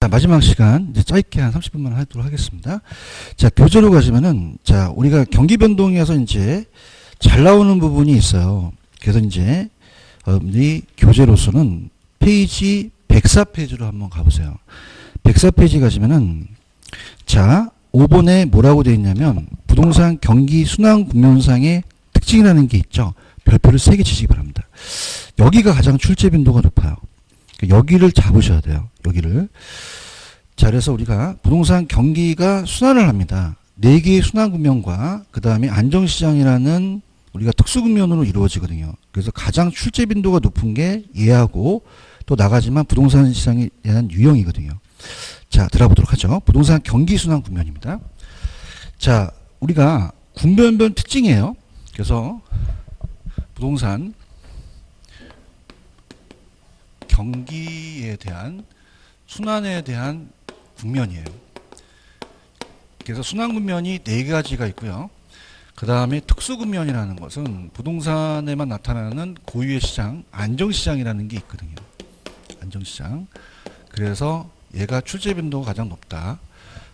자, 마지막 시간 이제 짧게 한 30분만 하도록 하겠습니다. 자, 교재로 가시면은 자, 우리가 경기 변동에서 이제 잘 나오는 부분이 있어요. 그래서 이제 여러분들이 교재로서는 페이지 104페이지로 한번 가보세요. 104페이지 가시면은 자, 5번에 뭐라고 되어 있냐면 부동산 경기 순환 국면상의 특징이라는 게 있죠. 별표를 3개 치시기 바랍니다. 여기가 가장 출제 빈도가 높아요. 여기를 잡으셔야 돼요. 여기를. 자, 그래서 우리가 부동산 경기가 순환을 합니다. 4개의 순환 국면과 그 다음에 안정시장이라는 우리가 특수국면으로 이루어지거든요. 그래서 가장 출제 빈도가 높은 게 얘하고 또 나가지만 부동산 시장에 대한 유형이거든요. 자, 들어보도록 하죠. 부동산 경기 순환 국면입니다. 자, 우리가 국면별 특징이에요. 그래서 부동산 경기에 대한 순환에 대한 국면이에요. 그래서 순환 국면이 4가지가 있고요. 그 다음에 특수 국면이라는 것은 부동산에만 나타나는 고유의 시장, 안정시장이라는 게 있거든요. 안정시장. 그래서 얘가 출제 빈도가 가장 높다.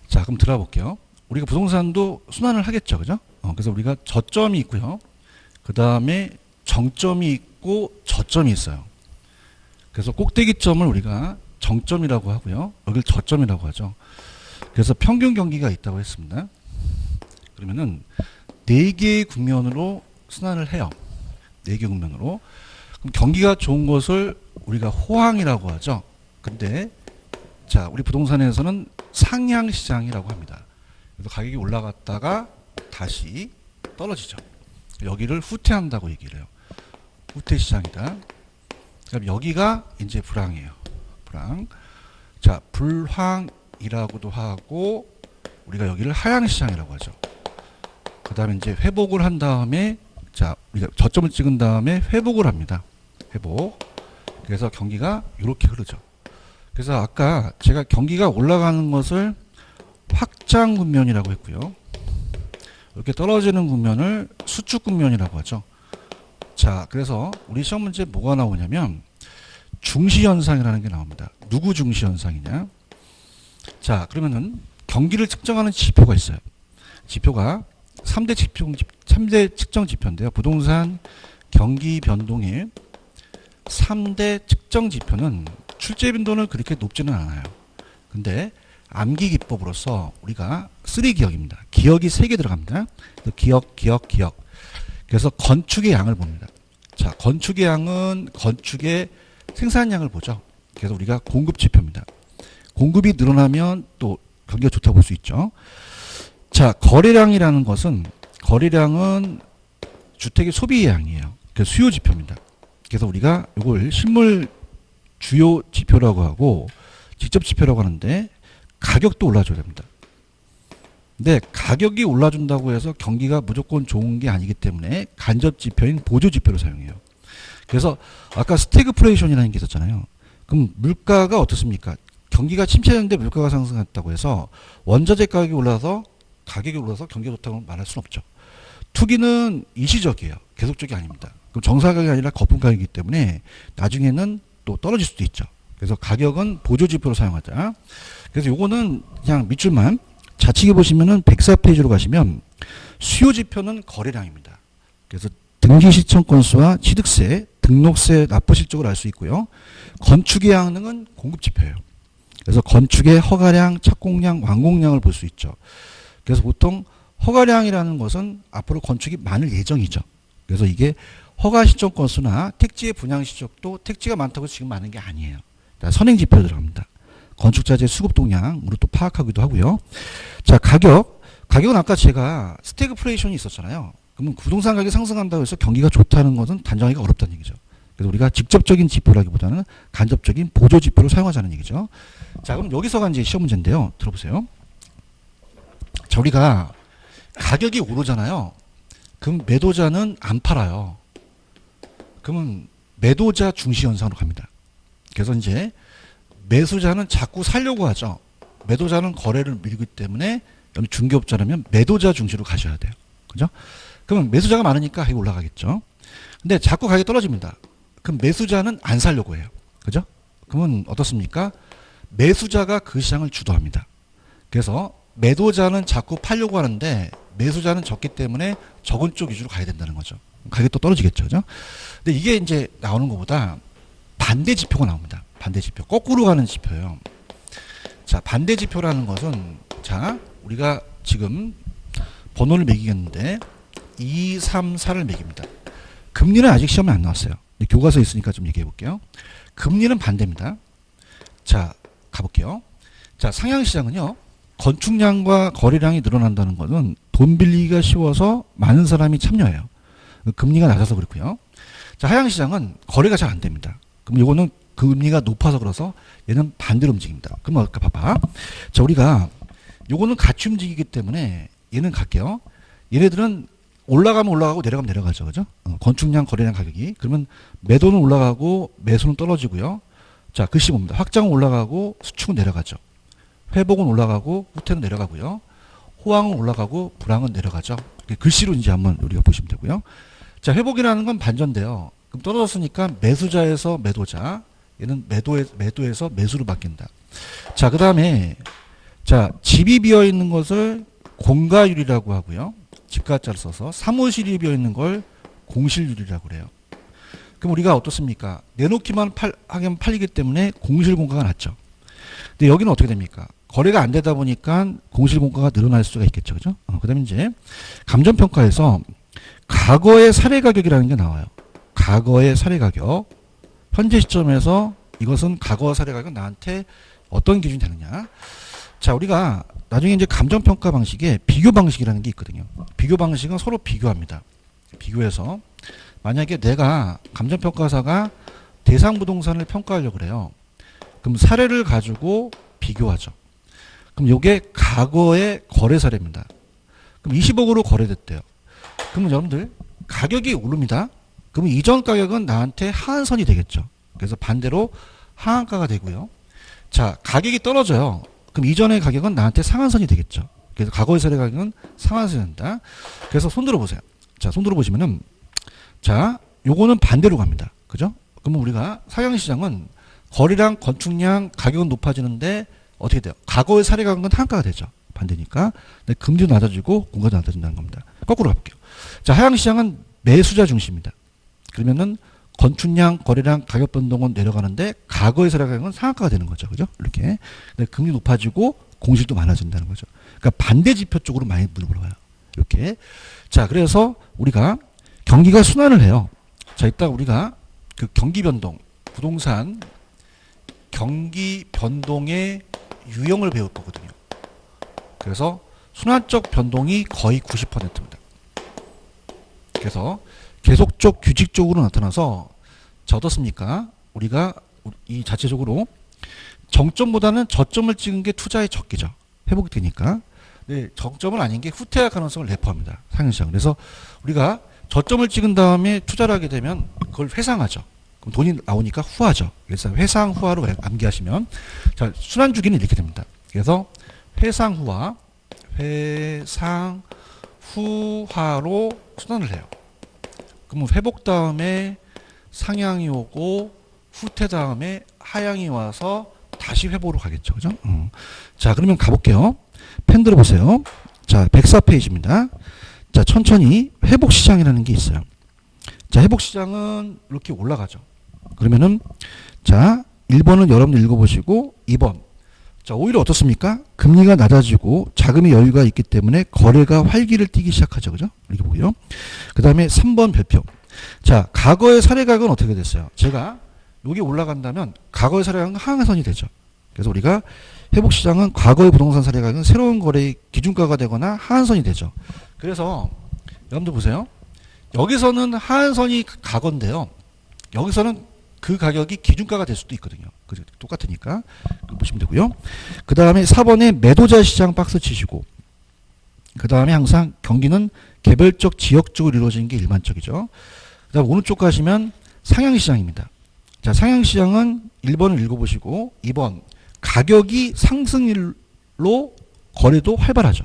자, 그럼 들어볼게요. 우리가 부동산도 순환을 하겠죠. 그죠? 그래서 우리가 저점이 있고요. 그 다음에 정점이 있고 저점이 있어요. 그래서 꼭대기점을 우리가 정점이라고 하고요. 여기를 저점이라고 하죠. 그래서 평균 경기가 있다고 했습니다. 그러면은 4개의 국면으로 순환을 해요. 4개 국면으로. 그럼 경기가 좋은 것을 우리가 호황이라고 하죠. 근데 자, 우리 부동산에서는 상향시장이라고 합니다. 그래서 가격이 올라갔다가 다시 떨어지죠. 여기를 후퇴한다고 얘기를 해요. 후퇴시장이다. 그럼 여기가 이제 불황이에요. 불황. 자, 불황이라고도 하고 우리가 여기를 하향시장이라고 하죠. 그 다음에 이제 회복을 한 다음에 자, 우리가 저점을 찍은 다음에 회복을 합니다. 회복. 그래서 경기가 이렇게 흐르죠. 그래서 아까 제가 경기가 올라가는 것을 확장 국면이라고 했고요. 이렇게 떨어지는 국면을 수축 국면이라고 하죠. 자, 그래서 우리 시험 문제 뭐가 나오냐면 중시현상이라는 게 나옵니다. 누구 중시현상이냐? 자, 그러면은 경기를 측정하는 지표가 있어요. 지표가 3대 측정 지표인데요. 부동산 경기 변동의 3대 측정 지표는 출제 빈도는 그렇게 높지는 않아요. 근데 암기 기법으로서 우리가 3기억입니다. 기억이 3개 들어갑니다. 기억. 그래서 건축의 양을 봅니다. 자, 건축의 양은 건축의 생산량을 보죠. 그래서 우리가 공급 지표입니다. 공급이 늘어나면 또 경기가 좋다고 볼 수 있죠. 자, 거래량이라는 것은 거래량은 주택의 소비량이에요. 그래서 수요 지표입니다. 그래서 우리가 이걸 실물 주요 지표라고 하고 직접 지표라고 하는데 가격도 올라줘야 됩니다. 근데 가격이 올라준다고 해서 경기가 무조건 좋은 게 아니기 때문에 간접 지표인 보조 지표를 사용해요. 그래서 아까 스태그플레이션이라는 게 있었잖아요. 그럼 물가가 어떻습니까? 경기가 침체했는데 물가가 상승했다고 해서 원자재 가격이 올라서 가격이 올라서 경기가 좋다고 말할 수는 없죠. 투기는 일시적이에요. 계속적이 아닙니다. 그럼 정사 가격이 아니라 거품 가격이기 때문에 나중에는 또 떨어질 수도 있죠. 그래서 가격은 보조 지표로 사용하자. 그래서 요거는 그냥 밑줄만 좌측에 보시면은 104페이지로 가시면 수요 지표는 거래량입니다. 그래서 등기 시청 건수와 취득세, 등록세 납부 실적을 알 수 있고요. 건축의 양은 공급 지표예요. 그래서 건축의 허가량, 착공량, 완공량을 볼 수 있죠. 그래서 보통 허가량이라는 것은 앞으로 건축이 많을 예정이죠. 그래서 이게 허가 시청 건수나 택지의 분양 실적도 택지가 많다고 지금 많은 게 아니에요. 선행 지표로 들어갑니다. 건축자재 수급 동향으로 또 파악하기도 하고요. 자, 가격은 아까 제가 스태그플레이션이 있었잖아요. 그러면 부동산 가격이 상승한다고 해서 경기가 좋다는 것은 단정하기가 어렵다는 얘기죠. 그래서 우리가 직접적인 지표라기보다는 간접적인 보조 지표를 사용하자는 얘기죠. 자, 그럼 여기서가 이제 시험 문제인데요. 들어보세요. 자, 우리가 가격이 오르잖아요. 그럼 매도자는 안 팔아요. 그러면 매도자 중시 현상으로 갑니다. 그래서 이제 매수자는 자꾸 살려고 하죠. 매도자는 거래를 밀기 때문에 여기 중개업자라면 매도자 중시로 가셔야 돼요. 그죠? 그러면 매수자가 많으니까 가격이 올라가겠죠. 근데 자꾸 가격이 떨어집니다. 그럼 매수자는 안 살려고 해요. 그죠? 그러면 어떻습니까? 매수자가 그 시장을 주도합니다. 그래서 매도자는 자꾸 팔려고 하는데 매수자는 적기 때문에 적은 쪽 위주로 가야 된다는 거죠. 가격이 또 떨어지겠죠. 그죠? 근데 이게 이제 나오는 것보다 반대 지표가 나옵니다. 반대 지표. 거꾸로 가는 지표예요. 자, 반대 지표라는 것은 자, 우리가 지금 번호를 매기겠는데 2, 3, 4를 매깁니다. 금리는 아직 시험에 안 나왔어요. 교과서에 있으니까 좀 얘기해 볼게요. 금리는 반대입니다. 자, 가볼게요. 자, 상향시장은요. 건축량과 거래량이 늘어난다는 것은 돈 빌리기가 쉬워서 많은 사람이 참여해요. 금리가 낮아서 그렇고요. 자, 하향시장은 거래가 잘 안 됩니다. 그럼 이거는 금리가 높아서 그래서 얘는 반대로 움직입니다. 그럼 아까 봐봐. 자, 우리가 요거는 같이 움직이기 때문에 얘는 갈게요. 얘네들은 올라가면 올라가고 내려가면 내려가죠. 그죠? 건축량, 거래량 가격이. 그러면 매도는 올라가고 매수는 떨어지고요. 자, 글씨 봅니다. 확장은 올라가고 수축은 내려가죠. 회복은 올라가고 후퇴는 내려가고요. 호황은 올라가고 불황은 내려가죠. 글씨로 이제 한번 우리가 보시면 되고요. 자, 회복이라는 건 반전돼요. 그럼 떨어졌으니까 매수자에서 매도자, 얘는 매도에서 매수로 바뀐다. 자, 그 다음에 자, 집이 비어 있는 것을 공가율이라고 하고요. 집가자를 써서 사무실이 비어 있는 걸 공실률이라고 그래요. 그럼 우리가 어떻습니까? 내놓기만 하면 팔리기 때문에 공실 공가가 낮죠. 근데 여기는 어떻게 됩니까? 거래가 안 되다 보니까 공실 공가가 늘어날 수가 있겠죠. 그죠? 그 다음에 이제 감정평가에서 과거의 사례 가격이라는 게 나와요. 과거의 사례 가격. 현재 시점에서 이것은 과거 사례 가격 나한테 어떤 기준이 되느냐. 자, 우리가 나중에 이제 감정평가 방식에 비교 방식이라는 게 있거든요. 비교 방식은 서로 비교합니다. 비교해서 만약에 내가 감정평가사가 대상 부동산을 평가하려고 그래요. 그럼 사례를 가지고 비교하죠. 그럼 이게 과거의 거래 사례입니다. 그럼 20억으로 거래됐대요. 그러면 여러분들 가격이 오릅니다. 그럼 이전 가격은 나한테 하한선이 되겠죠. 그래서 반대로 하한가가 되고요. 자, 가격이 떨어져요. 그럼 이전의 가격은 나한테 상한선이 되겠죠. 그래서 과거의 사례 가격은 상한선이 된다. 그래서 손 들어보세요. 자, 손 들어보시면은 자, 요거는 반대로 갑니다. 그죠? 그러면 우리가 상향시장은 거래량, 건축량, 가격은 높아지는데 어떻게 돼요? 과거의 사례 가격은 하한가가 되죠. 반대니까. 근데 금리도 낮아지고 공가도 낮아진다는 겁니다. 거꾸로 가볼게요. 자, 하향시장은 매수자 중심입니다. 그러면은 건축량, 거래량, 가격 변동은 내려가는데 과거의 사례 가격은 상한가가 되는 거죠. 그죠? 이렇게. 근데 금리 높아지고 공실도 많아진다는 거죠. 그러니까 반대 지표 쪽으로 많이 물어봐요. 이렇게. 자, 그래서 우리가 경기가 순환을 해요. 자, 이따 우리가 그 경기 변동, 부동산 경기 변동의 유형을 배울 거거든요. 그래서 순환적 변동이 거의 90%입니다. 그래서 계속적 규칙적으로 나타나서 자, 어떻습니까? 우리가 이 자체적으로 정점보다는 저점을 찍은 게 투자의 적기죠. 회복이 되니까. 네, 정점은 아닌 게 후퇴할 가능성을 내포합니다. 상향시장. 그래서 우리가 저점을 찍은 다음에 투자를 하게 되면 그걸 회상하죠. 그럼 돈이 나오니까 후하죠. 그래서 회상 후하로 암기하시면 자, 순환 주기는 이렇게 됩니다. 그래서 회상 후하, 회상 후하로 순환을 해요. 그러면 회복 다음에 상향이 오고 후퇴 다음에 하향이 와서 다시 회복으로 가겠죠. 그죠? 자, 그러면 가볼게요. 펜 들어보세요. 자, 104페이지입니다. 자, 천천히 회복시장이라는 게 있어요. 자, 회복시장은 이렇게 올라가죠. 그러면은, 자, 1번은 여러분들 읽어보시고, 2번. 자, 오히려 어떻습니까? 금리가 낮아지고 자금의 여유가 있기 때문에 거래가 활기를 띠기 시작하죠. 그죠? 이렇게 보고요. 그 다음에 3번 별표. 자, 과거의 사례 가격은 어떻게 됐어요? 제가 여기 올라간다면 과거의 사례 가격은 하향선이 되죠. 그래서 우리가 회복시장은 과거의 부동산 사례 가격은 새로운 거래의 기준가가 되거나 하한선이 되죠. 그래서 여러분들 보세요. 여기서는 하한선이 과거인데요. 여기서는 그 가격이 기준가가 될 수도 있거든요. 똑같으니까. 보시면 되고요. 그 다음에 4번에 매도자 시장 박스 치시고, 그 다음에 항상 경기는 개별적 지역적으로 이루어지는 게 일반적이죠. 그 다음 오른쪽 가시면 상향시장입니다. 자, 상향시장은 1번을 읽어보시고, 2번 가격이 상승일로 거래도 활발하죠.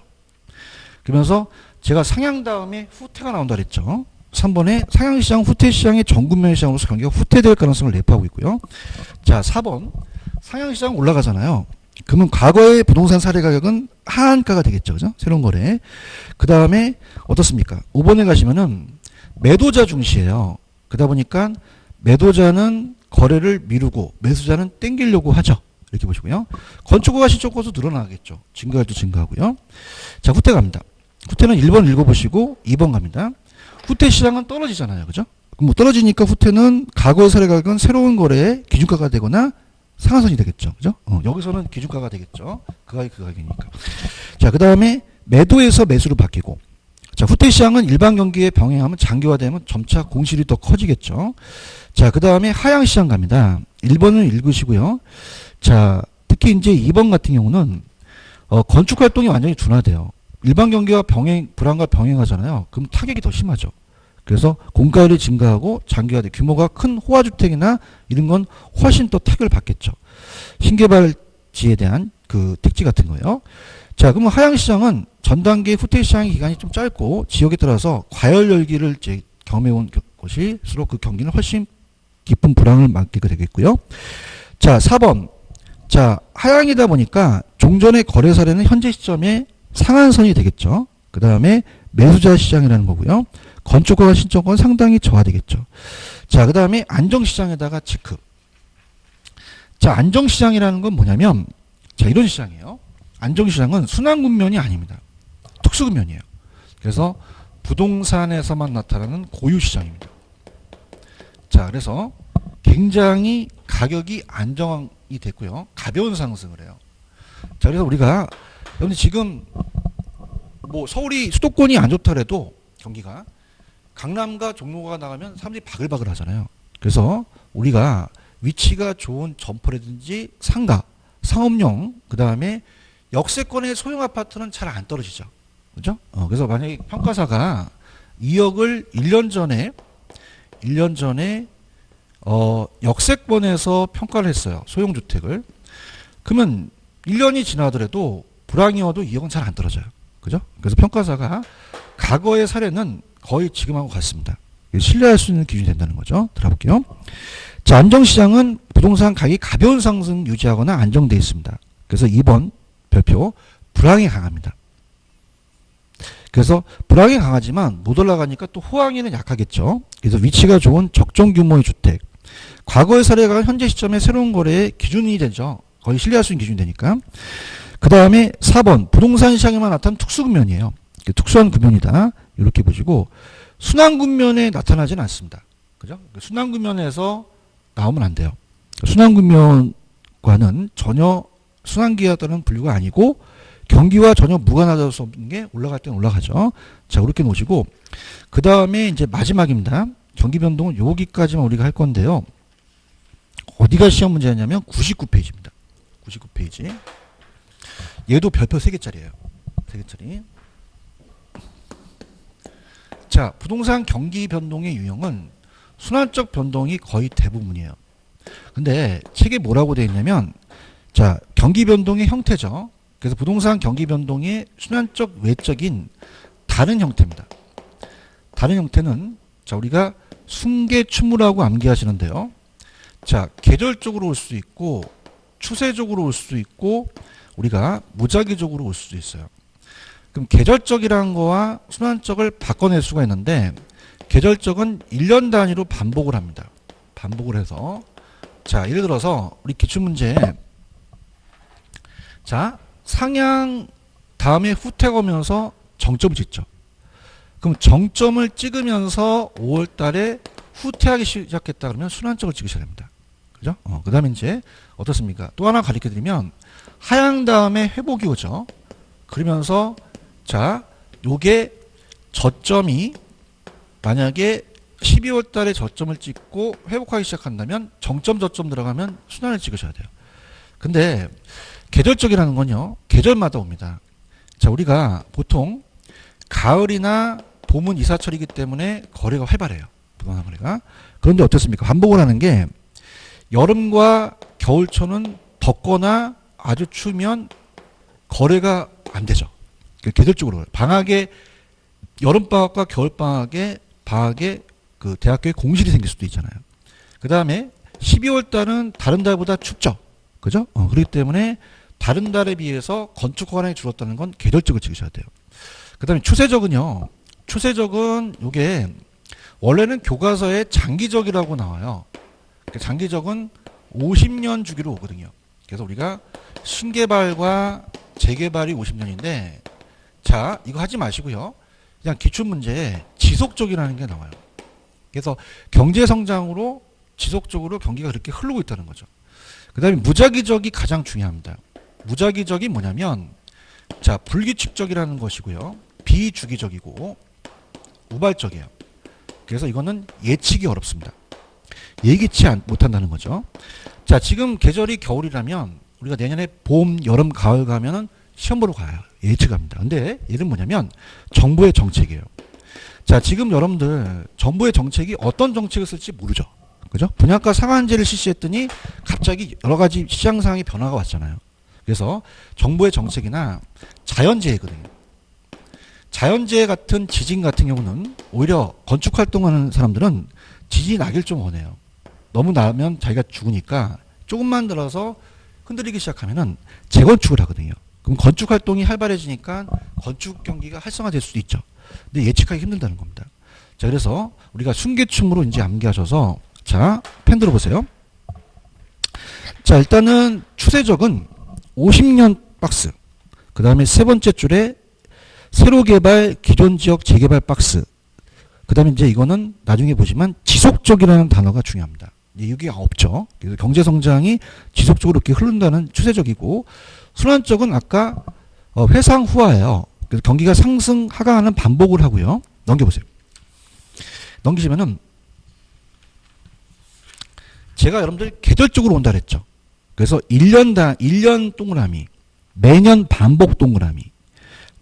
그러면서 제가 상향 다음에 후퇴가 나온다 그랬죠. 3번에 상향시장, 후퇴시장의 전국면 시장으로서 경기가 후퇴될 가능성을 내포하고 있고요. 자, 4번 상향시장 올라가잖아요. 그러면 과거의 부동산 사례 가격은 하한가가 되겠죠. 그죠? 새로운 거래. 그 다음에 어떻습니까? 5번에 가시면은 매도자 중시예요. 그러다 보니까 매도자는 거래를 미루고 매수자는 땡기려고 하죠. 이렇게 보시고요. 건축허가 신청 건수 늘어나겠죠. 증가할 때 증가하고요. 자, 후퇴 갑니다. 후퇴는 1번 읽어보시고 2번 갑니다. 후퇴 시장은 떨어지잖아요. 그죠? 그럼 뭐 떨어지니까 후퇴는 과거의 사례 가격은 새로운 거래의 기준가가 되거나 상한선이 되겠죠. 그죠? 여기서는 기준가가 되겠죠. 그 가격이니까. 자, 그 다음에 매도에서 매수로 바뀌고. 자, 후퇴 시장은 일반 경기에 병행하면 장기화되면 점차 공실이 더 커지겠죠. 자, 그 다음에 하향 시장 갑니다. 1번을 읽으시고요. 자, 특히 이제 2번 같은 경우는 건축 활동이 완전히 둔화돼요. 일반 경기와 불황과 병행하잖아요. 그럼 타격이 더 심하죠. 그래서 공가율이 증가하고 장기화돼 규모가 큰 호화주택이나 이런 건 훨씬 더 타격을 받겠죠. 신개발지에 대한 그 택지 같은 거예요. 자, 그러면 하향시장은 전 단계 후퇴 시장의 기간이 좀 짧고 지역에 따라서 과열 열기를 경험해온 곳일수록 그 경기는 훨씬 깊은 불황을 맞게 되겠고요. 자, 4번. 자, 하향이다 보니까 종전의 거래 사례는 현재 시점에 상한선이 되겠죠. 그 다음에 매수자 시장이라는 거고요. 건축허가 신청권 상당히 저하되겠죠. 자, 그 다음에 안정시장에다가 체크. 자, 안정시장이라는 건 뭐냐면, 자, 이런 시장이에요. 안정시장은 순환군면이 아닙니다. 특수군면이에요. 그래서 부동산에서만 나타나는 고유시장입니다. 자, 그래서 굉장히 가격이 안정이 됐고요. 가벼운 상승을 해요. 자, 그래서 우리가, 여러분 지금 뭐 서울이 수도권이 안 좋더라도 경기가 강남과 종로가 나가면 사람들이 바글바글 하잖아요. 그래서 우리가 위치가 좋은 점포라든지 상가, 상업용, 그 다음에 역세권의 소형 아파트는 잘 안 떨어지죠. 그죠? 그래서 만약에 평가사가 2억을 1년 전에 역세권에서 평가를 했어요. 소형 주택을. 그러면 1년이 지나더라도 불황이어도 2억은 잘 안 떨어져요. 그죠? 그래서 평가사가 과거의 사례는 거의 지금하고 같습니다. 신뢰할 수 있는 기준이 된다는 거죠. 들어볼게요. 자, 안정시장은 부동산 가격이 가벼운 상승 유지하거나 안정되어 있습니다. 그래서 2번 별표, 불황이 강합니다. 그래서 불황이 강하지만 못 올라가니까 또 호황에는 약하겠죠. 그래서 위치가 좋은 적정 규모의 주택. 과거의 사례가 현재 시점에 새로운 거래의 기준이 되죠. 거의 신뢰할 수 있는 기준이 되니까. 그 다음에 4번, 부동산 시장에만 나타난 특수국면이에요. 특수한 국면이다. 이렇게 보시고, 순환국면에 나타나지는 않습니다. 그죠? 순환국면에서 나오면 안 돼요. 순환국면과는 전혀 순환기와는 분류가 아니고, 경기와 전혀 무관하다고 수 없는 게 올라갈 때는 올라가죠. 자, 그렇게 놓으시고, 그 다음에 이제 마지막입니다. 경기 변동은 여기까지만 우리가 할 건데요. 어디가 시험 문제였냐면 99페이지입니다. 99페이지. 얘도 별표 3개짜리예요. 3개짜리. 자, 부동산 경기 변동의 유형은 순환적 변동이 거의 대부분이에요. 근데 책에 뭐라고 되어 있냐면, 자, 경기 변동의 형태죠. 그래서 부동산 경기 변동의 순환적 외적인 다른 형태입니다. 다른 형태는, 자, 우리가 순계추무라고 암기하시는데요. 자, 계절적으로 올 수 있고, 추세적으로 올 수 있고, 우리가 무작위적으로 올 수도 있어요. 그럼 계절적이라는 거와 순환적을 바꿔낼 수가 있는데, 계절적은 1년 단위로 반복을 합니다. 반복을 해서. 자, 예를 들어서, 우리 기출문제. 자, 상향 다음에 후퇴가 오면서 정점을 찍죠. 그럼 정점을 찍으면서 5월 달에 후퇴하기 시작했다 그러면 순환적을 찍으셔야 됩니다. 그죠? 그 다음에 이제 어떻습니까? 또 하나 가르쳐 드리면 하향 다음에 회복이 오죠. 그러면서 자, 요게 저점이 만약에 12월 달에 저점을 찍고 회복하기 시작한다면 정점 저점 들어가면 순환을 찍으셔야 돼요. 근데 계절적이라는 건요. 계절마다 옵니다. 자, 우리가 보통 가을이나 봄은 이사철이기 때문에 거래가 활발해요. 부동산 거래가. 그런데 어떻습니까? 반복을 하는 게 여름과 겨울철은 덥거나 아주 추우면 거래가 안 되죠. 계절적으로. 방학에 여름방학과 겨울방학에 그 대학교에 공실이 생길 수도 있잖아요. 그 다음에 12월 달은 다른 달보다 춥죠. 그죠? 그렇기 때문에 다른 달에 비해서 건축 허가량이 줄었다는 건 계절적으로 찍으셔야 돼요. 그 다음에 추세적은요. 추세적은 요게 원래는 교과서에 장기적이라고 나와요. 장기적은 50년 주기로 오거든요. 그래서 우리가 신개발과 재개발이 50년인데 자 이거 하지 마시고요. 그냥 기출문제에 지속적이라는 게 나와요. 그래서 경제성장으로 지속적으로 경기가 그렇게 흐르고 있다는 거죠. 그 다음에 무작위적이 가장 중요합니다. 무작위적이 뭐냐면 자 불규칙적이라는 것이고요. 비주기적이고 우발적이에요. 그래서 이거는 예측이 어렵습니다. 예기치 못한다는 거죠. 자 지금 계절이 겨울이라면 우리가 내년에 봄, 여름, 가을 가면은 시험 보러 가요. 예측합니다. 근데 얘는 뭐냐면 정부의 정책이에요. 자 지금 여러분들 정부의 정책이 어떤 정책을 쓸지 모르죠. 그죠? 분양가 상한제를 실시했더니 갑자기 여러 가지 시장 상황의 변화가 왔잖아요. 그래서 정부의 정책이나 자연재해거든요. 자연재해 같은 지진 같은 경우는 오히려 건축 활동하는 사람들은 지진이 나길 좀 원해요. 너무 나면 자기가 죽으니까 조금만 들어서 흔들리기 시작하면은 재건축을 하거든요. 그럼 건축 활동이 활발해지니까 건축 경기가 활성화될 수도 있죠. 근데 예측하기 힘들다는 겁니다. 자, 그래서 우리가 순계충으로 이제 암기하셔서 자, 펜 들어보세요. 자, 일단은 추세적은 50년 박스. 그 다음에 세 번째 줄에 새로 개발, 기존 지역 재개발 박스. 그 다음에 이제 이거는 나중에 보시면 지속적이라는 단어가 중요합니다. 이게 없죠. 그래서 경제성장이 지속적으로 이렇게 흐른다는 추세적이고, 순환적은 아까 회상후화예요. 그래서 경기가 상승, 하강하는 반복을 하고요. 넘겨보세요. 넘기시면은, 제가 여러분들 계절적으로 온다 그랬죠. 그래서 1년 동그라미, 매년 반복 동그라미.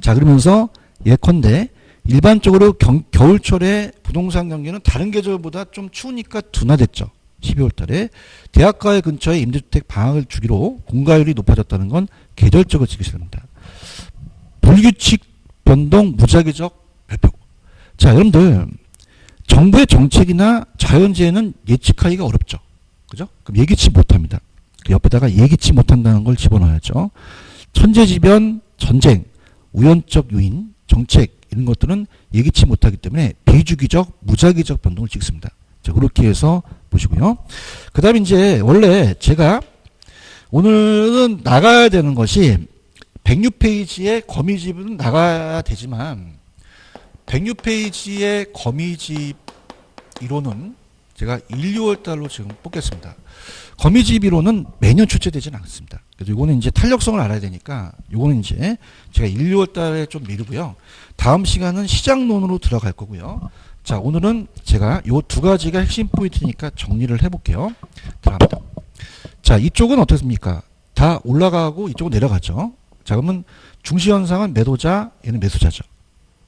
자, 그러면서 예컨대 일반적으로 겨울철에 부동산 경기는 다른 계절보다 좀 추우니까 둔화됐죠. 12월 달에 대학가의 근처에 임대주택 방학을 주기로 공가율이 높아졌다는 건 계절적으로 지키셔야 합니다. 불규칙 변동 무작위적 발표. 자, 여러분들 정부의 정책이나 자연재해는 예측하기가 어렵죠. 그죠? 그럼 예기치 못합니다. 그 옆에다가 예기치 못한다는 걸 집어넣어야죠. 천재지변, 전쟁, 우연적 요인, 정책 이런 것들은 예기치 못하기 때문에 비주기적, 무작위적 변동을 찍습니다. 자, 그렇게 해서 보시고요. 그 다음에 이제 원래 제가 오늘은 나가야 되는 것이 106페이지의 거미집은 나가야 되지만 106페이지의 거미집 이론은 제가 1, 2월 달로 지금 뽑겠습니다. 거미집 이론은 매년 출제되지는 않습니다. 그래서 이거는 이제 탄력성을 알아야 되니까 이거는 이제 제가 1, 2월 달에 좀 미루고요. 다음 시간은 시장론으로 들어갈 거고요. 자, 오늘은 제가 요 두 가지가 핵심 포인트니까 정리를 해볼게요. 들어갑니다. 자, 이쪽은 어떻습니까? 다 올라가고 이쪽은 내려가죠. 자, 그러면 중시현상은 매도자, 얘는 매수자죠.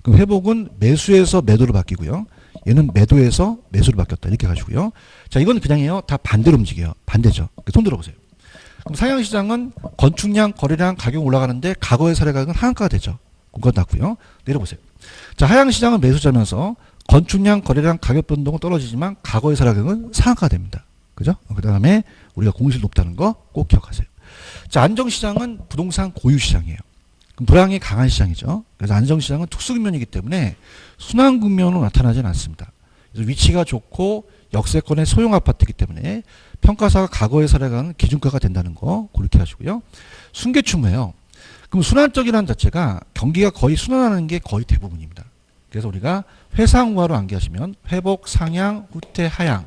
그럼 회복은 매수에서 매도로 바뀌고요. 얘는 매도에서 매수로 바뀌었다. 이렇게 가지고요. 자, 이건 그냥이에요. 다 반대로 움직여요. 반대죠. 손 들어보세요. 그럼 상향시장은 건축량, 거래량, 가격 올라가는데 과거의 사례 가격은 하한가가 되죠. 그건 났고요. 내려보세요. 자, 하향시장은 매수자면서 건축량, 거래량, 가격 변동은 떨어지지만 과거의 사례 가격은 상한가가 됩니다. 그죠? 그 다음에 우리가 공실 높다는 거 꼭 기억하세요. 자, 안정시장은 부동산 고유시장이에요. 그럼 불황이 강한 시장이죠. 그래서 안정시장은 특수국면이기 때문에 순환국면으로 나타나지는 않습니다. 그래서 위치가 좋고 역세권의 소형 아파트이기 때문에 평가사가 과거의 사례가는 기준가가 된다는 거 그렇게 하시고요. 순계추무예요. 그럼 순환적이라는 자체가 경기가 거의 순환하는 게 거의 대부분입니다. 그래서 우리가 회상우화로 암기하시면 회복, 상향, 후퇴, 하향.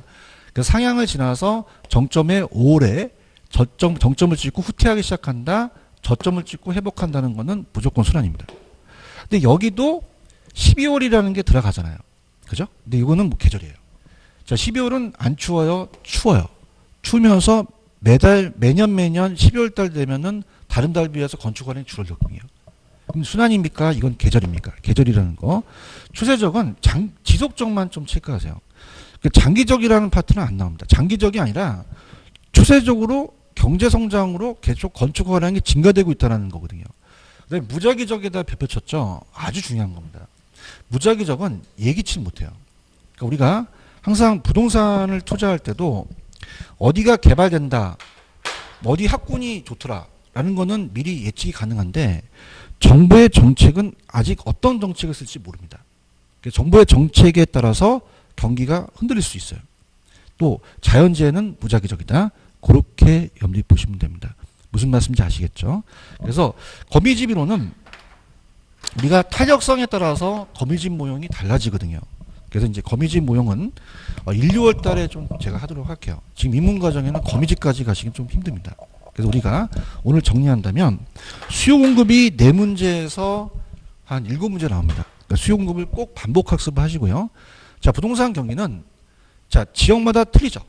그래서 상향을 지나서 정점에 5월에 정점을 찍고 후퇴하기 시작한다. 저점을 찍고 회복한다는 것은 무조건 순환입니다. 근데 여기도 12월이라는 게 들어가잖아요. 그죠? 근데 이거는 뭐 계절이에요. 자, 12월은 안 추워요? 추워요. 추우면서 매년 12월 달 되면은 다른 달 비해서 건축원이 줄어들거든요. 그럼 순환입니까? 이건 계절입니까? 계절이라는 거. 추세적은 지속적만 좀 체크하세요. 장기적이라는 파트는 안 나옵니다. 장기적이 아니라 추세적으로 경제성장으로 계속 건축 허량이 증가되고 있다는 거거든요. 그다음에 무작위적에다 별표 쳤죠. 아주 중요한 겁니다. 무작위적은 예기치 못해요. 그러니까 우리가 항상 부동산을 투자할 때도 어디가 개발된다. 어디 학군이 좋더라라는 거는 미리 예측이 가능한데 정부의 정책은 아직 어떤 정책을 쓸지 모릅니다. 정부의 정책에 따라서 경기가 흔들릴 수 있어요. 또 자연재해는 무작위적이다. 그렇게 염두에 보시면 됩니다. 무슨 말씀인지 아시겠죠? 그래서 거미집 이론은 우리가 탄력성에 따라서 거미집 모형이 달라지거든요. 그래서 이제 거미집 모형은 1, 2월 달에 좀 제가 하도록 할게요. 지금 인문 과정에는 거미집까지 가시긴 좀 힘듭니다. 그래서 우리가 오늘 정리한다면 수요 공급이 4문제에서 한 7문제 나옵니다. 그러니까 수요 공급을 꼭 반복 학습을 하시고요. 자, 부동산 경기는 자, 지역마다 틀리죠.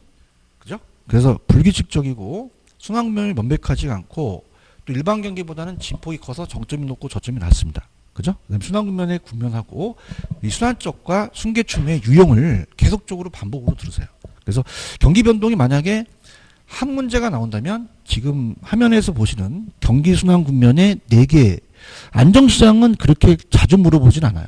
그죠? 그래서 불규칙적이고 순환면이 명백하지 않고 또 일반 경기보다는 진폭이 커서 정점이 높고 저점이 낮습니다. 그죠? 그다음에 순환국면에 국면하고 이 순환적과 순계춤의 유형을 계속적으로 반복으로 들으세요. 그래서 경기 변동이 만약에 한 문제가 나온다면 지금 화면에서 보시는 경기 순환 국면의 4개 안정시장은 그렇게 자주 물어보진 않아요.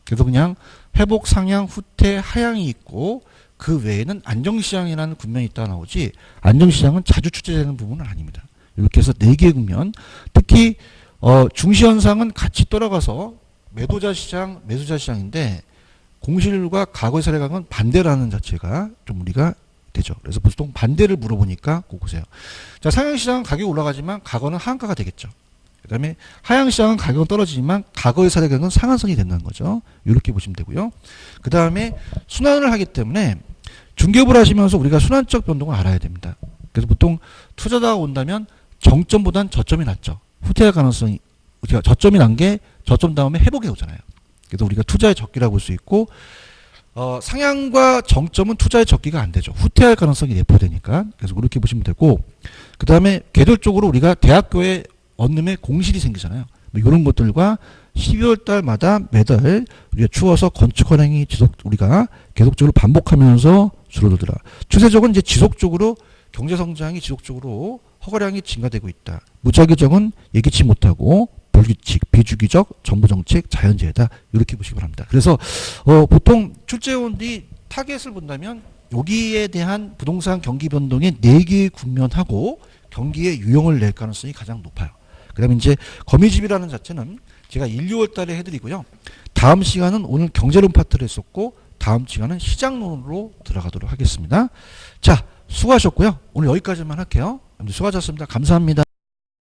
그래서 그냥 회복, 상향, 후퇴, 하향이 있고 그 외에는 안정시장이라는 국면이 있다 나오지 안정시장은 자주 출제되는 부분은 아닙니다. 이렇게 해서 4개의 국면, 특히 중시현상은 같이 돌아가서 매도자 시장, 매수자 시장인데 공실과 과거의 사례각은 반대라는 자체가 좀 우리가 되죠. 그래서 보통 반대를 물어보니까 꼭 보세요. 자, 상향시장은 가격이 올라가지만 과거는 하한가가 되겠죠. 그 다음에 하향시장은 가격은 떨어지지만 과거의 사례각은 상한선이 된다는 거죠. 이렇게 보시면 되고요. 그 다음에 순환을 하기 때문에 중개업을 하시면서 우리가 순환적 변동을 알아야 됩니다. 그래서 보통 투자자가 온다면 정점보단 저점이 낮죠. 후퇴할 가능성이, 우리가 저점이 난 게 저점 다음에 회복이 오잖아요. 그래서 우리가 투자의 적기라고 볼 수 있고, 상향과 정점은 투자의 적기가 안 되죠. 후퇴할 가능성이 내포되니까. 그래서 그렇게 보시면 되고, 그 다음에 계절적으로 우리가 대학교에 원룸에 공실이 생기잖아요. 뭐 이런 것들과 12월 달마다 매달 우리가 추워서 건축 현황이 우리가 계속적으로 반복하면서 줄어들더라. 추세적은 이제 지속적으로 경제 성장이 지속적으로 허가량이 증가되고 있다. 무작위적은 예기치 못하고 불규칙, 비주기적, 정부정책, 자연재해다. 이렇게 보시기 바랍니다. 그래서 보통 출제원들이 타겟을 본다면 여기에 대한 부동산 경기 변동의 4개의 국면하고 경기의 유형을 낼 가능성이 가장 높아요. 그 다음에 이제 거미집이라는 자체는 제가 1, 2월 달에 해드리고요. 다음 시간은 오늘 경제론 파트를 했었고 다음 시간은 시장론으로 들어가도록 하겠습니다. 자, 수고하셨고요. 오늘 여기까지만 할게요. 수고하셨습니다. 감사합니다.